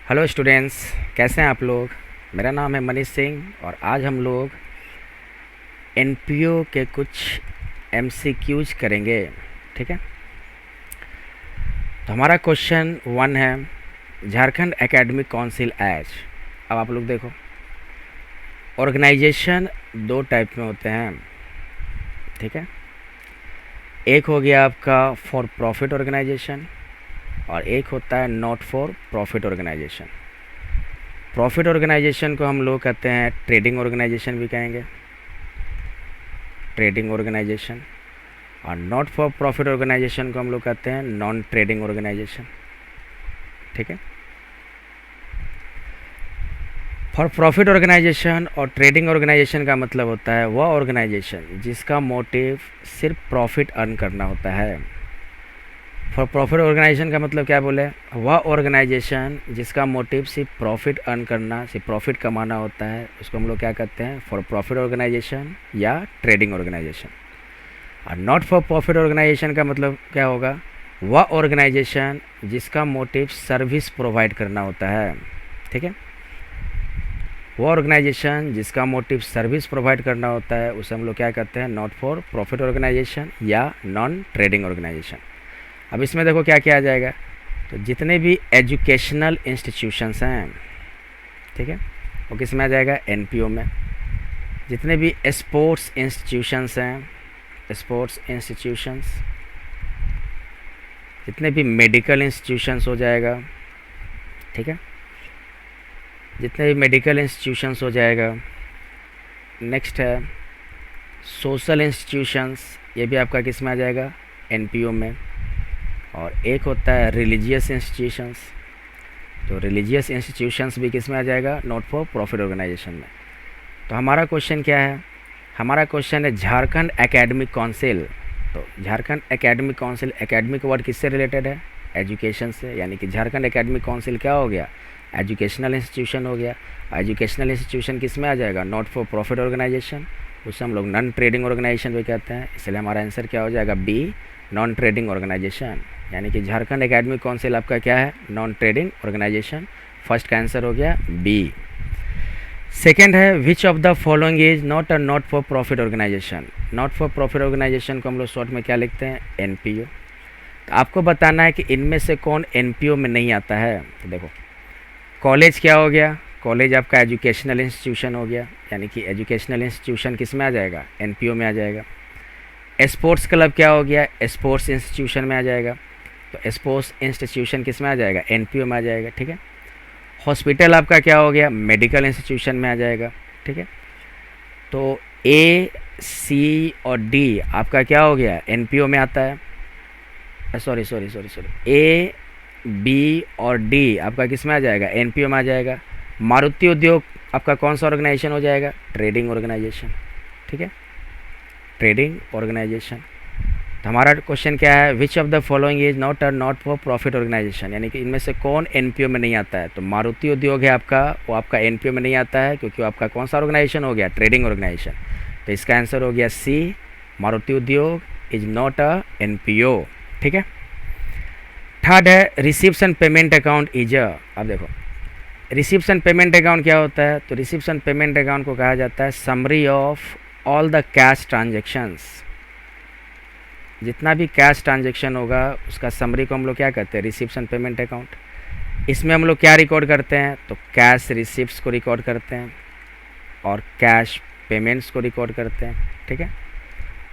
Hello students, कैसे हैं आप लोग। मेरा नाम है मनीष सिंह और आज हम लोग एनपीओ के कुछ एमसीक्यूज करेंगे। ठीक है, तो हमारा क्वेश्चन 1 है झारखंड एकेडमिक काउंसिल एक्ट। अब आप लोग देखो, ऑर्गेनाइजेशन दो टाइप में होते हैं। ठीक है, एक हो गया आपका फॉर प्रॉफिट ऑर्गेनाइजेशन और एक होता है not for profit organisation. Profit organisation को हम लोग कहते हैं ट्रेडिंग ऑर्गेनाइजेशन भी कहेंगे, ट्रेडिंग ऑर्गेनाइजेशन। और नॉट फॉर प्रॉफिट ऑर्गेनाइजेशन को हम लोग कहते हैं नॉन ट्रेडिंग ऑर्गेनाइजेशन। ठीक है, फॉर प्रॉफिट ऑर्गेनाइजेशन और ट्रेडिंग ऑर्गेनाइजेशन का मतलब होता है वह ऑर्गेनाइजेशन जिसका मोटिव सिर्फ प्रॉफिट अर्न करना होता है। फॉर प्रॉफिट ऑर्गेनाइजेशन का मतलब क्या बोले, वह ऑर्गेनाइजेशन जिसका मोटिव सिर्फ प्रॉफिट अर्न करना, सिर्फ प्रॉफिट कमाना होता है, उसको हम लोग क्या कहते हैं फॉर प्रॉफिट ऑर्गेनाइजेशन या ट्रेडिंग ऑर्गेनाइजेशन। और नॉट फॉर प्रॉफिट ऑर्गेनाइजेशन का मतलब क्या होगा, वह ऑर्गेनाइजेशन जिसका मोटिव सर्विस प्रोवाइड करना होता है। ठीक है, वह ऑर्गेनाइजेशन जिसका मोटिव सर्विस प्रोवाइड करना होता है उसे हम लोग क्या कहते हैं नॉट फॉर प्रॉफिट ऑर्गेनाइजेशन या नॉन ट्रेडिंग ऑर्गेनाइजेशन। अब इसमें देखो क्या किया जाएगा, तो जितने भी एजुकेशनल इंस्टीट्यूशंस हैं, ठीक है, वो किस में आ जाएगा, एनपीओ में। जितने भी स्पोर्ट्स इंस्टीट्यूशंस हैं, स्पोर्ट्स इंस्टीट्यूशंस, जितने भी मेडिकल इंस्टीट्यूशंस हो जाएगा। ठीक है, जितने भी मेडिकल इंस्टीट्यूशंस हो जाएगा। नेक्स्ट है सोशल इंस्टीट्यूशंस, ये भी आपका किस में आ जाएगा, एनपीओ में। और एक होता है रिलीजियस इंस्टीट्यूशंस, तो रिलीजियस इंस्टीट्यूशंस भी किस में आ जाएगा, नॉट फॉर प्रॉफिट ऑर्गेनाइजेशन में। तो हमारा क्वेश्चन क्या है, हमारा क्वेश्चन है झारखंड एकेडमिक काउंसिल। तो Jharkhand academic council, academic word किससे रिलेटेड है, एजुकेशन से, यानी कि झारखंड एकेडमिक काउंसिल क्या हो गया, एजुकेशनल इंस्टीट्यूशन हो गया। एजुकेशनल इंस्टीट्यूशन किस में आ जाएगा, नॉट फॉर प्रॉफिट ऑर्गेनाइजेशन, उसे हम लोग नॉन ट्रेडिंग ऑर्गेनाइजेशन भी कहते हैं। इसलिए हमारा आंसर क्या हो जाएगा, बी, नॉन ट्रेडिंग ऑर्गेनाइजेशन। यानी कि झारखंड एकेडमिक काउंसिल आपका क्या है, नॉन ट्रेडिंग ऑर्गेनाइजेशन। फर्स्ट का आंसर हो गया बी। सेकेंड है which of the following is not a not for profit organisation. Not for profit organisation को हम लोग शॉर्ट में क्या लिखते हैं, एनपीओ। तो आपको बताना है कि इनमें से कौन एनपीओ में नहीं आता है। तो देखो, कॉलेज क्या हो गया, कॉलेज आपका एजुकेशनल इंस्टीट्यूशन हो गया, यानी कि एजुकेशनल इंस्टीट्यूशन किस में आ जाएगा, एनपीओ में आ जाएगा। स्पोर्ट्स क्लब क्या हो गया, स्पोर्ट्स इंस्टीट्यूशन में आ जाएगा, तो स्पोर्ट्स इंस्टीट्यूशन किस में आ जाएगा, एनपीओ में आ जाएगा। ठीक है, हॉस्पिटल आपका क्या हो गया, मेडिकल इंस्टीट्यूशन में आ जाएगा। ठीक है, तो ए, सी और डी आपका क्या हो गया, एनपीओ में आता है। सॉरी, ए, बी और डी आपका किस में आ जाएगा, एनपीओ में आ जाएगा। मारुति उद्योग आपका कौन सा ऑर्गेनाइजेशन हो जाएगा, ट्रेडिंग ऑर्गेनाइजेशन। ठीक है, ट्रेडिंग ऑर्गेनाइजेशन। तो हमारा क्वेश्चन क्या है, which of the following is not a not for profit organisation, यानी कि इनमें से कौन एनपीओ में नहीं आता है। तो मारुति उद्योग है आपका, वो आपका एनपीओ में नहीं आता है क्योंकि वो आपका कौन सा ऑर्गेनाइजेशन हो गया, ट्रेडिंग ऑर्गेनाइजेशन। तो इसका आंसर हो गया सी, मारुति उद्योग इज नॉट अ एनपीओ। ठीक है, थर्ड है receipts and payment account is अ। अब देखो, रिसिप्ट्स एंड पेमेंट अकाउंट क्या होता है, तो रिसिप्ट्स एंड पेमेंट अकाउंट को कहा जाता है summary of all the cash transactions. जितना भी कैश ट्रांजेक्शन होगा उसका समरी को हम लोग क्या कहते हैं, रिसिप्ट्स एंड पेमेंट अकाउंट। इसमें हम लोग क्या रिकॉर्ड करते हैं, तो कैश रिसिप्ट्स को रिकॉर्ड करते हैं और कैश पेमेंट्स को रिकॉर्ड करते हैं। ठीक है,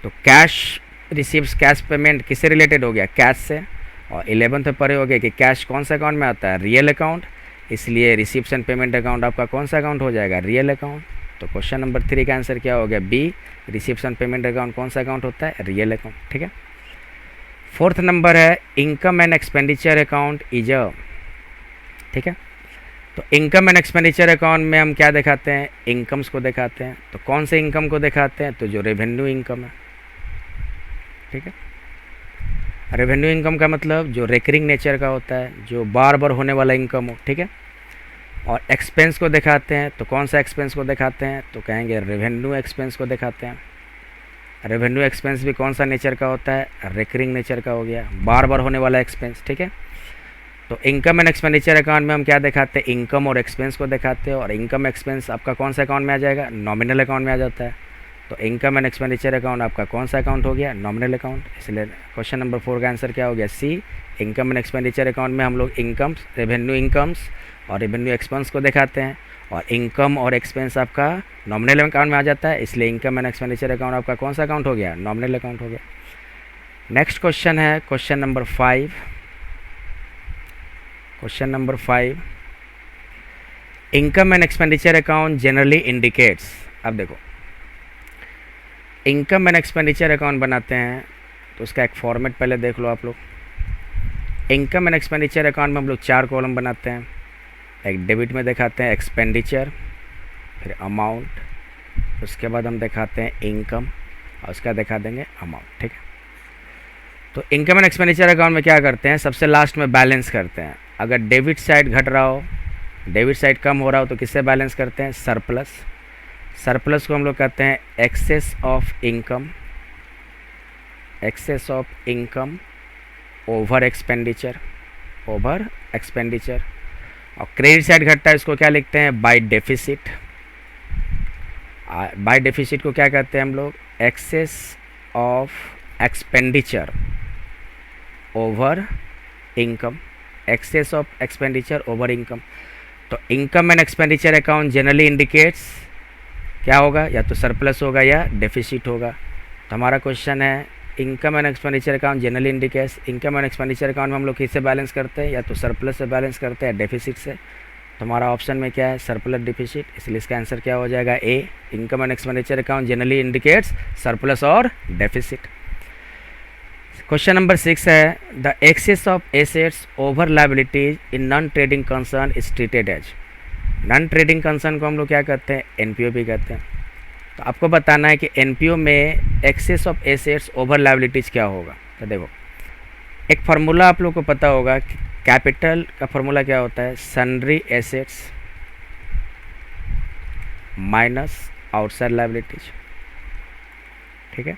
तो कैश रिसिप्ट्स, कैश पेमेंट किससे रिलेटेड हो गया, कैश से। और 11th में पढ़े हो गए कि कैश कौन सा अकाउंट में आता है, रियल अकाउंट। इसलिए रिसिप्ट्स एंड पेमेंट अकाउंट आपका कौन सा अकाउंट हो जाएगा, रियल अकाउंट। तो क्वेश्चन नंबर 3 का आंसर क्या हो गया, B, receipts and payment account कौन सा अकाउंट होता है, रियल अकाउंट। ठीक है, फोर्थ नंबर है income and expenditure account is a. ठीक है, तो इनकम एंड एक्सपेंडिचर अकाउंट में हम क्या दिखाते हैं, इनकम्स को दिखाते हैं। तो कौन से इनकम को दिखाते हैं, तो जो रेवेन्यू इनकम है। ठीक है, रेवेन्यू इनकम का मतलब जो रेकरिंग नेचर का होता है, जो बार बार होने वाला इनकम हो। ठीक है, और एक्सपेंस को दिखाते हैं, तो कौन सा एक्सपेंस को दिखाते हैं, तो कहेंगे रेवेन्यू एक्सपेंस को दिखाते हैं। रेवेन्यू एक्सपेंस भी कौन सा नेचर का होता है, रेकरिंग नेचर का हो गया, बार बार होने वाला एक्सपेंस। ठीक है, तो इनकम एंड एक्सपेंडिचर अकाउंट में हम क्या दिखाते हैं, इनकम और एक्सपेंस को दिखाते हैं, और इनकम एक्सपेंस आपका कौन सा अकाउंट में आ जाएगा, नॉमिनल अकाउंट में आ जाता है। तो इनकम एंड एक्सपेंडिचर अकाउंट आपका कौन सा अकाउंट हो गया, नॉमिनल अकाउंट। इसलिए क्वेश्चन नंबर 4 का आंसर क्या हो गया, सी। इनकम एंड एक्सपेंडिचर अकाउंट में हम लोग इनकम्स, रेवेन्यू इनकम्स और रेवेन्यू एक्सपेंस को दिखाते हैं, और इनकम और एक्सपेंस आपका नॉमिनल अकाउंट में आ जाता है। इसलिए इनकम एंड एक्सपेंडिचर अकाउंट आपका कौन सा अकाउंट हो गया, नॉमिनल अकाउंट हो गया। नेक्स्ट क्वेश्चन है question number 5। Question number 5, income and expenditure account generally indicates. अब देखो, इनकम एंड एक्सपेंडिचर अकाउंट बनाते हैं तो उसका एक फॉर्मेट पहले देख लो आप लोग। इनकम एंड एक्सपेंडिचर अकाउंट में हम लोग 4 कॉलम बनाते हैं। एक डेबिट में दिखाते हैं एक्सपेंडिचर, फिर अमाउंट, उसके बाद हम दिखाते हैं इनकम, और उसका दिखा देंगे अमाउंट। ठीक है, तो इनकम एंड एक्सपेंडिचर अकाउंट में क्या करते हैं, सबसे लास्ट में बैलेंस करते हैं। अगर डेबिट साइड घट रहा हो, डेबिट साइड कम हो रहा हो, तो किससे बैलेंस करते हैं, सरप्लस। सरप्लस को हम लोग कहते हैं excess of income, excess of income over expenditure, over expenditure. और क्रेडिट साइड घटता है, इसको क्या लिखते हैं, बाय डेफिसिट। बाय डेफिसिट को क्या कहते हैं हम लोग, excess of expenditure over income, excess of expenditure over income. तो income and expenditure account generally indicates क्या होगा, या तो सरप्लस होगा या डेफिसिट होगा। तो हमारा क्वेश्चन है income and expenditure account generally indicates. Income and expenditure account में हम लोग किससे बैलेंस करते हैं, या तो सरप्लस से बैलेंस करते हैं, डेफिसिट से। तो हमारा ऑप्शन में क्या है, सरप्लस डेफिसिट। इसलिए इसका आंसर क्या हो जाएगा, A. Income and expenditure account generally indicates surplus और डेफिसिट। क्वेश्चन नंबर 6 है, the excess of assets over liabilities in non trading concern is treated as. Non trading concern को हम लोग क्या कहते हैं, एनपीओ भी कहते हैं। तो आपको बताना है कि एनपीओ में excess of assets over liabilities क्या होगा। तो देखो, एक फार्मूला आप लोग को पता होगा कि कैपिटल का फार्मूला क्या होता है, sundry assets minus outside liabilities. ठीक है,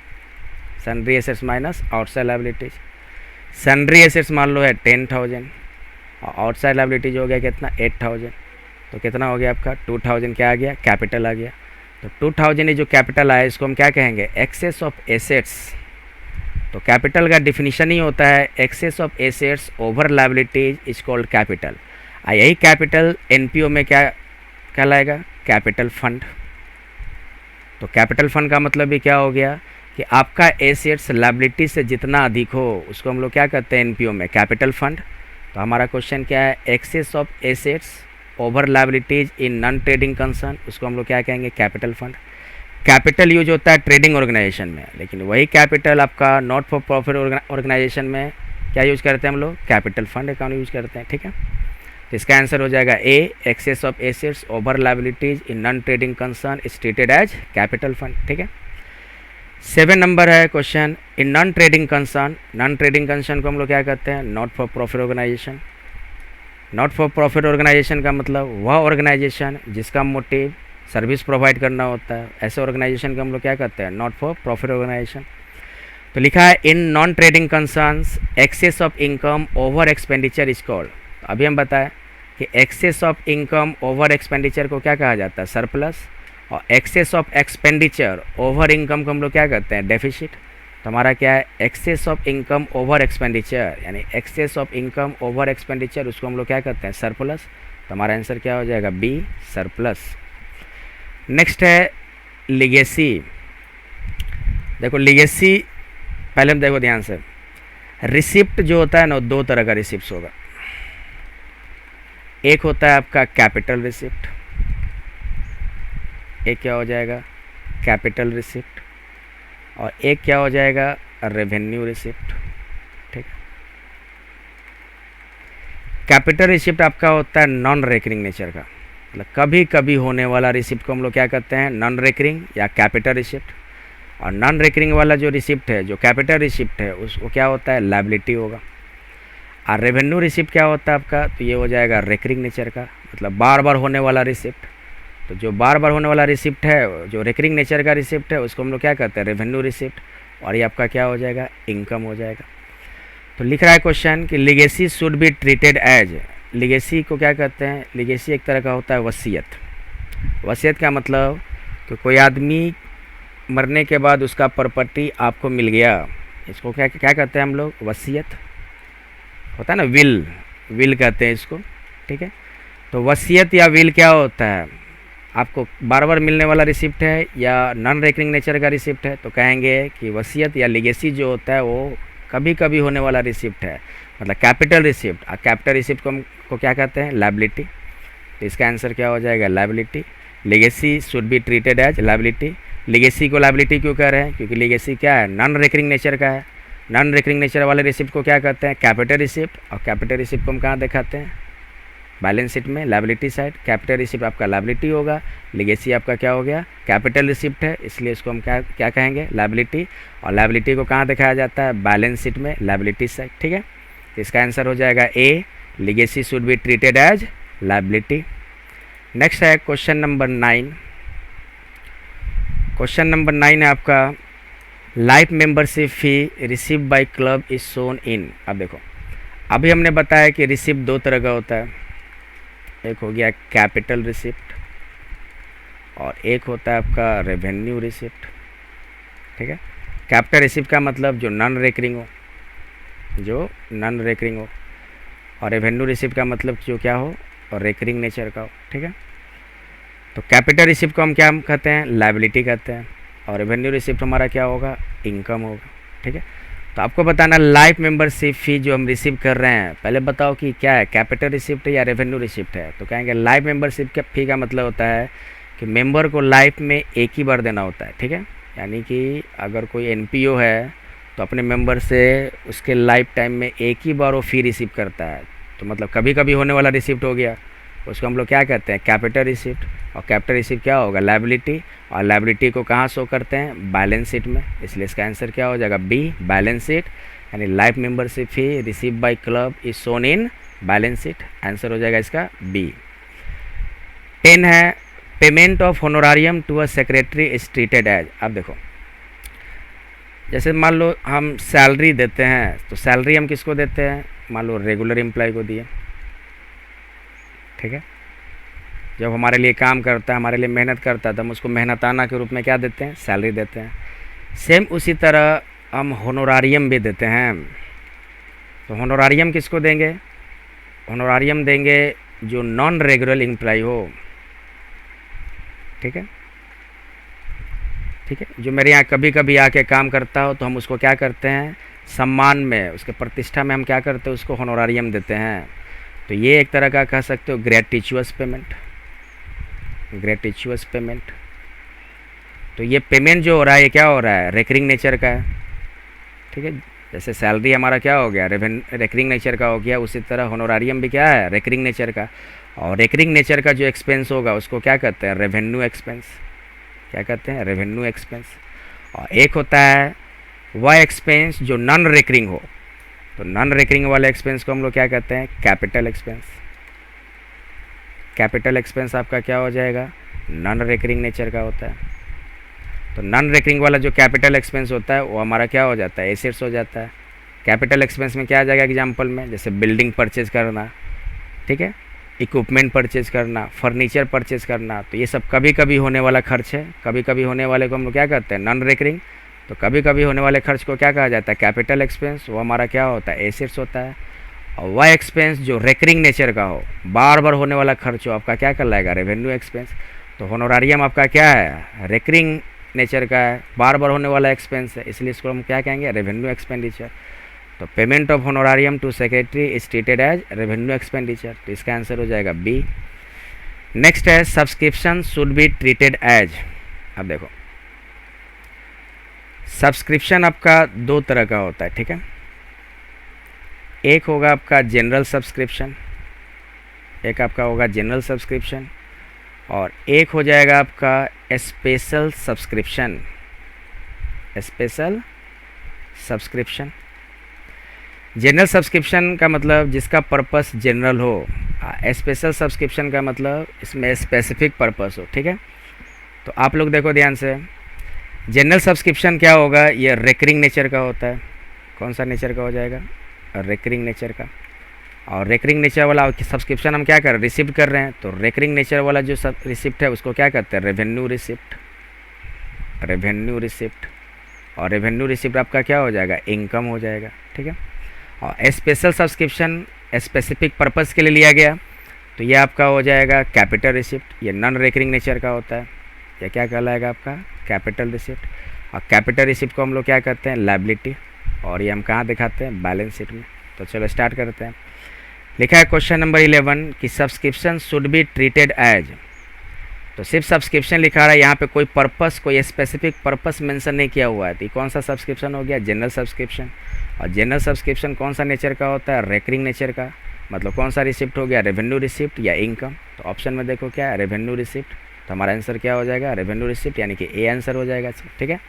sundry assets minus outside liabilities. Sundry assets मान लो है 10,000 और आउटसाइड लायबिलिटीज हो गया कितना, 8,000। तो कितना हो गया आपका, 2,000 क्या आ गया, कैपिटल आ गया। तो 2,000 ये जो कैपिटल आया इसको हम क्या कहेंगे, एक्सेस ऑफ एसेट्स। तो कैपिटल का डिफिनीशन ही होता है excess of assets over liabilities is called capital. यही कैपिटल एनपीओ में क्या कहलाएगा, कैपिटल फंड। तो कैपिटल फंड का मतलब भी क्या हो गया कि आपका एसेट्स लायबिलिटी से जितना अधिक हो उसको हम लोग क्या कहते हैं एनपीओ में, कैपिटल फंड। तो हमारा क्वेश्चन क्या है, excess of assets over liabilities in non trading concern, उसको हम लोग क्या कहेंगे, कैपिटल फंड। कैपिटल यूज होता है ट्रेडिंग ऑर्गेनाइजेशन में, लेकिन वही कैपिटल आपका नॉट फॉर प्रॉफिट ऑर्गेनाइजेशन में क्या यूज करते हैं हम लोग, कैपिटल फंड अकाउंट यूज करते हैं। ठीक है, तो इसका आंसर हो जाएगा A. Excess of assets over liabilities in non trading concern is treated as capital fund. ठीक है, 7 नंबर है question, in non trading concern. Non trading concern को हम लोग क्या कहते हैं, not for profit organisation. Not for profit organisation का मतलब वह ऑर्गेनाइजेशन जिसका मोटिव सर्विस प्रोवाइड करना होता है, ऐसे ऑर्गेनाइजेशन को हम लोग क्या कहते हैं, नॉट फॉर प्रॉफिट ऑर्गेनाइजेशन। तो लिखा है in non trading concerns excess of income over expenditure is called. अभी हम बताएं कि excess of income over expenditure को क्या कहा जाता है, सरप्लस। और excess of expenditure over income को हम लोग क्या कहते हैं, डेफिसिट। तो हमारा क्या है, excess of income over expenditure, यानी excess of income over expenditure उसको हम लोग क्या कहते हैं, सरप्लस। तो हमारा आंसर क्या हो जाएगा, बी, सरप्लस। नेक्स्ट है लिगेसी। देखो लिगेसी पहले हम देखो ध्यान से, रिसिप्ट जो होता है ना, 2 तरह का रिसिप्ट होगा। एक होता है आपका कैपिटल रिसिप्ट, एक क्या हो जाएगा, कैपिटल रिसिप्ट, और एक क्या हो जाएगा, रेवेन्यू रिसिप्ट। ठीक, कैपिटल रिसिप्ट आपका होता है नॉन रेकरिंग नेचर का, मतलब कभी कभी होने वाला रिसिप्ट को हम लोग क्या कहते हैं, नॉन रेकरिंग या कैपिटल रिसिप्ट। और नॉन रेकरिंग वाला जो रिसिप्ट है, जो कैपिटल रिसिप्ट है, उसको क्या होता है, लायबिलिटी होगा। और रेवेन्यू रिसिप्ट क्या होता है आपका, तो ये हो जाएगा रेकरिंग नेचर का, मतलब बार बार होने वाला रिसिप्ट। तो जो बार बार होने वाला रिसिप्ट है, जो रेकरिंग नेचर का रिसिप्ट है, उसको हम लोग क्या कहते हैं, रेवेन्यू रिसिप्ट। और ये आपका क्या हो जाएगा, इनकम हो जाएगा। तो लिख रहा है क्वेश्चन कि legacy should be treated as, legacy को क्या कहते हैं, लिगेसी एक तरह का होता है वसीयत। वसीयत का मतलब कि कोई आदमी मरने के बाद उसका प्रॉपर्टी आपको मिल गया, इसको क्या क्या कहते हैं हम लोग, वसीयत होता है ना, विल कहते हैं इसको, ठीक है। तो वसीयत या विल क्या होता है, आपको बार बार मिलने वाला रिसिप्ट है या नॉन रेकरिंग नेचर का रिसिप्ट है, तो कहेंगे कि वसीयत या लिगेसी जो होता है वो कभी कभी होने वाला रिसिप्ट है, मतलब कैपिटल रिसिप्ट। और कैपिटल रिसिप्ट को क्या कहते हैं, लायबिलिटी। तो इसका आंसर क्या हो जाएगा, liability. Legacy should be treated as liability. Legacy को लायबिलिटी क्यों कह रहे हैं, क्योंकि लिगेसी क्या है, नॉन रेकरिंग नेचर का है। नॉन रेकरिंग नेचर वाले रिसिप्ट को क्या कहते हैं, कैपिटल रिसिप्ट। और कैपिटल रिसिप्ट को हम कहाँ दिखाते हैं, बैलेंस शीट में, लायबिलिटी साइड। कैपिटल रिसिप्ट आपका लायबिलिटी होगा, लिगेसी आपका क्या हो गया, कैपिटल रिसिप्ट है, इसलिए इसको हम क्या क्या कहेंगे, लायबिलिटी। और लायबिलिटी को कहाँ दिखाया जाता है, बैलेंस शीट में, लायबिलिटी साइड, ठीक है। तो इसका आंसर हो जाएगा A, legacy should be treated as liability. Next है क्वेश्चन नंबर 9। क्वेश्चन नंबर 9 है आपका, life membership fee receive by club is shown in. अब देखो, अभी हमने बताया कि रिसिप्ट दो तरह का होता है, एक हो गया कैपिटल रिसिप्ट और एक होता है आपका रेवेन्यू रिसिप्ट, ठीक है। कैपिटल रिसिप्ट का मतलब जो नॉन रेकरिंग हो, जो नॉन रेकरिंग हो, और रेवेन्यू रिसिप्ट का मतलब जो क्या हो, और रेकरिंग नेचर का हो, ठीक है। तो कैपिटल रिसिप्ट को हम क्या कहते हैं, लायबिलिटी कहते हैं, और रेवेन्यू रिसिप्ट हमारा क्या होगा, इनकम होगा, ठीक है। तो आपको बताना लाइफ मेंबरशिप फ़ी जो हम रिसीव कर रहे हैं, पहले बताओ कि क्या है, कैपिटल रिसिप्ट या रेवेन्यू रिसिप्ट है। तो कहेंगे लाइफ मेंबरशिप के फ़ी का मतलब होता है कि मेंबर को लाइफ में एक ही बार देना होता है, ठीक है। यानी कि अगर कोई एनपीओ है तो अपने मेंबर से उसके लाइफ टाइम में एक ही बार वो फ़ी रिसीव करता है। तो मतलब कभी कभी होने वाला रिसिप्ट हो गया, उसको हम लोग क्या कहते हैं, कैपिटल रिसिप्ट। और कैपिटल रिसिप्ट क्या होगा, लायबिलिटी। और लायबिलिटी को कहाँ शो करते हैं, बैलेंस शीट में, इसलिए इसका आंसर क्या हो जाएगा, बी, बैलेंस शीट। यानी life membership fee receive by club is shown in balance sheet, answer हो जाएगा इसका बी। 10 है, payment of honorarium to a secretary is treated as. अब देखो, जैसे मान लो हम सैलरी देते हैं, तो सैलरी हम किसको देते हैं, मान लो रेगुलर एम्प्लॉय को दिए, ठीक है। जब हमारे लिए काम करता है, हमारे लिए मेहनत करता है, तो हम उसको मेहनताना के रूप में क्या देते हैं, सैलरी देते हैं। सेम उसी तरह हम होनोरारियम भी देते हैं। तो होनोरारियम किसको देंगे, होनोरारियम देंगे जो नॉन रेगुलर एम्प्लॉय हो, ठीक है, ठीक है। जो मेरे यहाँ कभी कभी आके काम करता हो, तो हम उसको क्या करते हैं, सम्मान में, उसके प्रतिष्ठा में हम क्या करते हैं, उसको होनोरारियम देते हैं। तो ये एक तरह का कह सकते हो ग्रेटिचुअस पेमेंट, ग्रेटिचुअस पेमेंट। तो ये पेमेंट जो हो रहा है, ये क्या हो रहा है, रेकरिंग नेचर का है, ठीक है। जैसे सैलरी हमारा क्या हो गया, रेकरिंग नेचर का हो गया, उसी तरह होनोरारियम भी क्या है, रेकरिंग नेचर का। और रेकरिंग नेचर का जो एक्सपेंस होगा उसको क्या कहते हैं, रेवेन्यू एक्सपेंस। क्या कहते हैं, रेवेन्यू एक्सपेंस। और एक होता है वह एक्सपेंस जो नॉन रेकरिंग हो, तो नॉन रेकरिंग वाले एक्सपेंस को हम लोग क्या कहते हैं, कैपिटल एक्सपेंस। कैपिटल एक्सपेंस आपका क्या हो जाएगा, नॉन रेकरिंग नेचर का होता है। तो नॉन रेकरिंग वाला जो कैपिटल एक्सपेंस होता है वो हमारा क्या हो जाता है, एसेट्स हो जाता है। कैपिटल एक्सपेंस में क्या आ जाएगा एग्जाम्पल में, जैसे बिल्डिंग परचेज करना, ठीक है, इक्विपमेंट परचेज करना, फर्नीचर परचेज करना। तो ये सब कभी कभी होने वाला खर्च है। कभी कभी होने वाले को हम लोग क्या कहते हैं, नॉन रेकरिंग। तो कभी कभी होने वाले खर्च को क्या कहा जाता है, कैपिटल एक्सपेंस। वो हमारा क्या होता है, एसेट्स होता है। और वह एक्सपेंस जो रेकरिंग नेचर का हो, बार बार होने वाला खर्च हो, आपका क्या कहलाएगा, रेवेन्यू एक्सपेंस। तो होनोरारियम आपका क्या है, रेकरिंग नेचर का है, बार बार होने वाला एक्सपेंस है, इसलिए इसको हम क्या कहेंगे, रेवेन्यू एक्सपेंडिचर। तो payment of honorarium to secretary is treated as revenue expenditure, तो इसका आंसर हो जाएगा बी। नेक्स्ट है subscription should be treated as. अब देखो, सब्सक्रिप्शन आपका दो तरह का होता है, ठीक है। एक होगा आपका जनरल सब्सक्रिप्शन, एक आपका होगा जनरल सब्सक्रिप्शन, और एक हो जाएगा आपका special subscription. Special subscription, general subscription का मतलब जिसका पर्पस जनरल हो, स्पेशल सब्सक्रिप्शन का मतलब इसमें स्पेसिफिक पर्पस हो, ठीक है। तो आप लोग देखो ध्यान से, जनरल सब्सक्रिप्शन क्या होगा, ये रेकरिंग नेचर का होता है। कौन सा नेचर का हो जाएगा, रेकरिंग नेचर का। और रेकरिंग नेचर वाला सब्सक्रिप्शन हम क्या कर रहे हैं, रिसिप्ट कर रहे हैं, तो रेकरिंग नेचर वाला जो सब रिसिप्ट है उसको क्या करते हैं, रेवेन्यू रिसिप्ट, रेवेन्यू रिसिप्ट। और रेवेन्यू रिसिप्ट आपका क्या हो जाएगा, इनकम हो जाएगा, ठीक है। और स्पेशल सब्सक्रिप्शन स्पेसिफिक पर्पस के लिए लिया गया, तो ये आपका हो जाएगा कैपिटल रिसिप्ट। ये नॉन रेकरिंग नेचर का होता है, ये क्या कहलाएगा आपका, कैपिटल रिसिप्ट। और कैपिटल रिसिप्ट को हम लोग क्या करते हैं, लायबिलिटी, और ये हम कहाँ दिखाते हैं, बैलेंस शीट में। तो चलो स्टार्ट करते हैं। लिखा है क्वेश्चन नंबर 11 कि subscription should be treated as, तो सिर्फ सब्सक्रिप्शन लिखा रहा है, यहाँ पे कोई पर्पस, कोई स्पेसिफिक पर्पस मेंशन नहीं किया हुआ है। तो कौन सा सब्सक्रिप्शन हो गया, जनरल सब्सक्रिप्शन। और जनरल सब्सक्रिप्शन कौन सा नेचर का होता है, रेकरिंग नेचर का। मतलब कौन सा रिसिप्ट हो गया, रेवेन्यू रिसिप्ट या इनकम। तो ऑप्शन में देखो क्या है, रेवेन्यू रिसिप्ट। तो हमारा आंसर क्या हो जाएगा, रेवेन्यू रिसिप्ट, यानी कि ए आंसर हो जाएगा, ठीक है।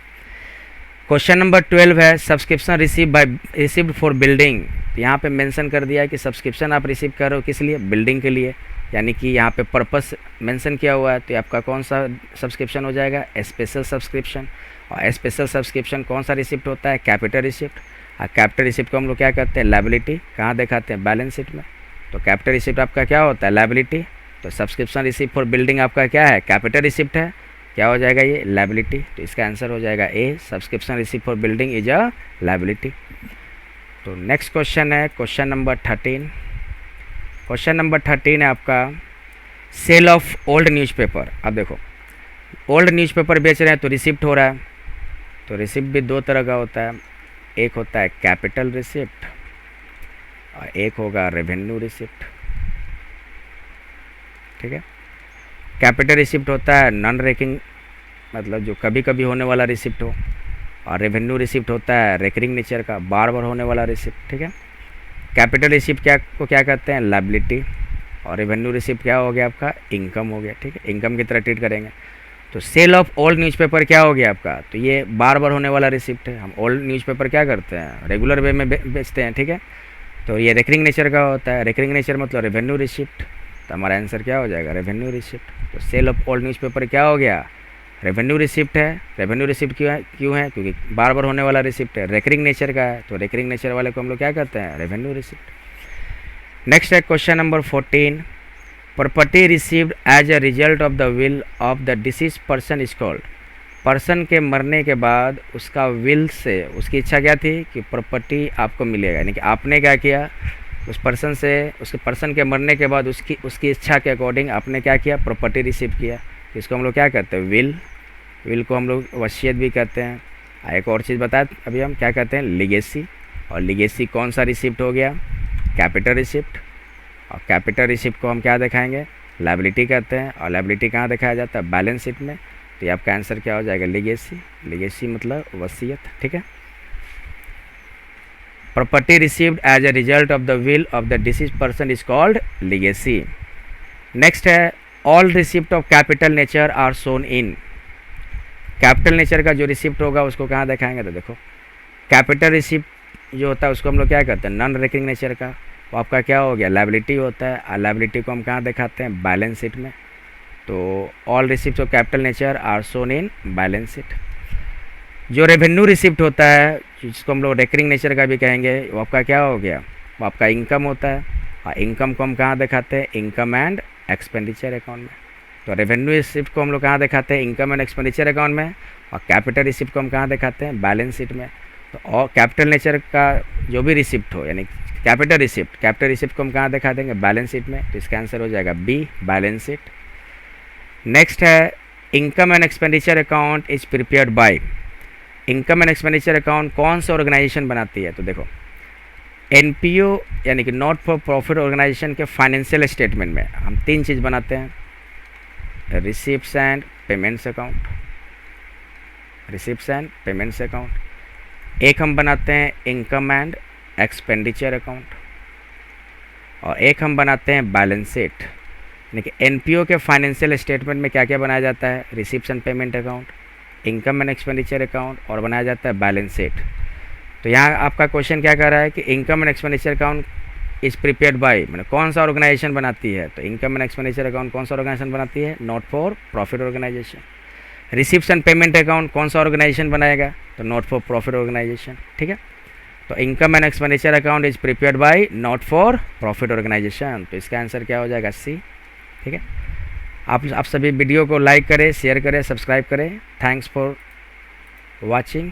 क्वेश्चन नंबर 12 है सब्सक्रिप्शन रिसीव्ड फॉर बिल्डिंग। तो यहाँ पे मेंशन कर दिया है कि सब्सक्रिप्शन आप रिसीव कर रहे हो किस लिए, बिल्डिंग के लिए, यानी कि यहाँ पे पर्पस मेंशन किया हुआ है। तो आपका कौन सा सब्सक्रिप्शन हो जाएगा, स्पेशल सब्सक्रिप्शन। और स्पेशल सब्सक्रिप्शन कौन सा रिसिप्ट होता है, कैपिटल रिसिप्ट। और कैपिटल रिसिप्ट को हम लोग क्या करते हैं, लायबिलिटी, कहाँ दिखाते हैं, बैलेंस शीट में। तो कैपिटल रिसिप्ट आपका क्या होता है, लायबिलिटी। तो सब्सक्रिप्शन रिसिप्ट फॉर बिल्डिंग आपका क्या है, कैपिटल रिसिप्ट है, क्या हो जाएगा ये, लायबिलिटी। तो इसका आंसर हो जाएगा A, subscription receipt for building is a liability. तो नेक्स्ट क्वेश्चन है क्वेश्चन नंबर 13। क्वेश्चन नंबर 13 है आपका सेल ऑफ ओल्ड न्यूज़पेपर। अब देखो ओल्ड न्यूज़पेपर बेच रहे हैं तो रिसिप्ट हो रहा है। तो रिसिप्ट भी दो तरह का होता है, एक होता है कैपिटल रिसिप्ट और एक होगा रेवेन्यू रिसिप्ट, ठीक है। कैपिटल रिसिप्ट होता है नॉन रेकरिंग, मतलब जो कभी कभी होने वाला रिसिप्ट हो। और रेवेन्यू रिसिप्ट होता है रेकरिंग नेचर का, बार बार होने वाला रिसिप्ट, ठीक है। कैपिटल रिसिप्ट क्या कहते हैं, लायबिलिटी। और रेवेन्यू रिसिप्ट क्या हो गया आपका, इनकम हो गया, ठीक है, इनकम की तरह ट्रीट करेंगे। तो सेल ऑफ ओल्ड न्यूज़पेपर क्या हो गया आपका, तो ये बार बार होने वाला रिसिप्ट है। हम ओल्ड न्यूज़पेपर क्या करते हैं, रेगुलर वे में बेचते हैं, ठीक है। तो ये रेकरिंग नेचर का होता है, रेकरिंग नेचर मतलब रेवेन्यू रिसिप्ट। तो हमारा आंसर क्या हो जाएगा, रेवेन्यू रिसिप्ट। तो सेल ऑफ ओल्ड न्यूज़पेपर क्या हो गया, रेवेन्यू रिसिप्ट है। रेवेन्यू रिसिप्ट क्यों है, क्योंकि बार बार होने वाला रिसिप्ट है, रेकरिंग नेचर का है। तो रेकरिंग नेचर वाले को हम लोग क्या करते हैं, रेवेन्यू रिसिप्ट। नेक्स्ट है question number 14, property received as a result of the will of the deceased person is called. Person के मरने के बाद उसका विल से, उसकी इच्छा क्या थी कि प्रॉपर्टी आपको मिलेगा, यानी कि आपने क्या किया, उस पर्सन से, उसके पर्सन के मरने के बाद उसकी इच्छा के अकॉर्डिंग आपने क्या किया, प्रॉपर्टी रिसीव किया। इसको हम लोग क्या करते हैं, विल। विल को हम लोग वसीयत भी कहते हैं। एक और चीज़ बताएं अभी हम क्या कहते हैं, लिगेसी। और लिगेसी कौन सा रिसिप्ट हो गया, कैपिटल रिसिप्ट। और कैपिटल रिसिप्ट को हम क्या दिखाएंगे, लायबिलिटी कहते हैं। और लायबिलिटी कहाँ दिखाया जाता है, बैलेंस शीट में। तो ये आपका आंसर क्या हो जाएगा, लिगेसी। लिगेसी मतलब वसीयत, ठीक है। Property received as a result of the will of the deceased person is called legacy. Next है all receipt of capital nature are shown in. Capital nature का जो रिसिप्ट होगा उसको कहाँ दिखाएंगे, तो देखो कैपिटल रिसिप्ट जो होता है उसको हम लोग क्या करते हैं, नॉन रेकरिंग नेचर का, वो आपका क्या हो गया, लायबिलिटी होता है। और लायबिलिटी को हम कहाँ दिखाते हैं, बैलेंस शीट में। तो all receipt of capital nature are shown in balance sheet. जो रेवेन्यू रिसिप्ट होता है जिसको हम लोग रेकरिंग नेचर का भी कहेंगे, वो आपका क्या हो गया, वो आपका इनकम होता है। और इनकम को हम कहाँ दिखाते हैं, इनकम एंड एक्सपेंडिचर अकाउंट में। तो रेवेन्यू रिसिप्ट को हम लोग कहाँ दिखाते हैं, इनकम एंड एक्सपेंडिचर अकाउंट में। और कैपिटल रिसिप्ट को हम कहाँ दिखाते हैं, बैलेंस शीट में। तो और कैपिटल नेचर का जो भी रिसिप्ट हो, यानी कैपिटल रिसिप्ट को हम कहाँ दिखा देंगे, बैलेंस शीट में। तो इसका आंसर हो जाएगा बी, बैलेंस शीट। नेक्स्ट है income and expenditure account is prepared bye. Income and expenditure account कौन सा ऑर्गेनाइजेशन बनाती है, तो देखो एनपीओ यानी कि नॉट फॉर प्रॉफिट ऑर्गेनाइजेशन के फाइनेंशियल स्टेटमेंट में हम तीन चीज़ बनाते हैं, receipts and payments account. Receipts and payments account. एक हम बनाते हैं इनकम एंड एक्सपेंडिचर अकाउंट, और एक हम बनाते हैं बैलेंस शीट। यानी कि एनपीओ के फाइनेंशियल स्टेटमेंट में क्या क्या बनाया जाता है, receipts and payment account, income and expenditure account, और बनाया जाता है बैलेंस शीट। तो यहाँ आपका क्वेश्चन क्या कर रहा है कि income and expenditure account is prepared by, मैंने कौन सा ऑर्गेनाइजेशन बनाती है, तो इनकम एंड एक्सपेंडिचर अकाउंट कौन सा ऑर्गेनाइजेशन बनाती है, not for profit organisation. Receipts and payment account कौन सा ऑर्गेनाइजेशन बनाएगा, तो नॉट फॉर प्रॉफिट ऑर्गेनाइजेशन, ठीक है। तो income and expenditure account is prepared by not for profit organisation, तो इसका आंसर क्या हो जाएगा? सी। ठीक है, आप सभी वीडियो को लाइक करें, शेयर करें, सब्सक्राइब करें। Thanks for watching.